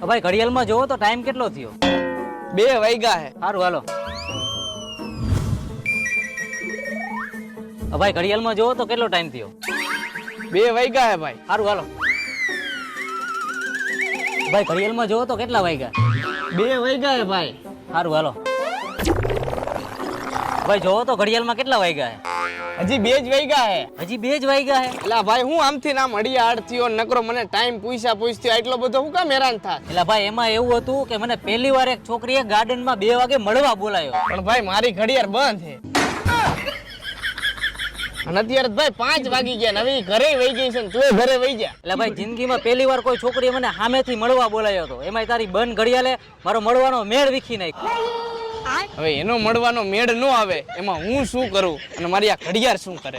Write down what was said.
ભાઈ ઘડિયાળમાં જોવો તો ટાઈમ કેટલો થયો? 2 વાગ્યા હે. સારું હાલો. ભાઈ ઘડિયાળમાં જોવો તો કેટલો ટાઈમ થયો? 2 વાગ્યા હે ભાઈ. સારું હાલો. ભાઈ ઘડિયાળમાં જોવો તો કેટલા વાગ્યા? 2 વાગ્યા હે ભાઈ. સારું હાલો. ભાઈ જોવો તો ઘડિયાળમાં કેટલા વાગ્યા હે? હજી 2 જ વાગ્યા હે. હજી 2 જ વાગ્યા હે? એટલે ભાઈ હું આમથી નામ અડિયાળ થયો નકરો મને ટાઈમ પૂછ્યો એટલો બધો હું કામ હેરાન થાત? એટલે ભાઈ એમાં એવું હતું કે મને પહેલી વાર એક છોકરીએ ગાર્ડનમાં 2 વાગે મળવા બોલાયો. પણ ભાઈ મારી ઘડિયાળ બંધ છે અને અત્યારે ભાઈ 5 વાગી ગયા ને હવે ઘરે વહી ગઈ છે ને તું ઘરે વહી જા. એટલે ભાઈ જિંદગીમાં પહેલી વાર કોઈ છોકરીએ મને સામેથી મળવા બોલાયો હતો. એમાં તારી બંધ ઘડિયાળે મારો મળવાનો મેળ વીખી નાખ્યો. હવે એનો મળવાનો મેળ ન આવે એમાં હું શું કરું અને મારી આ ઘડિયાળ શું કરે?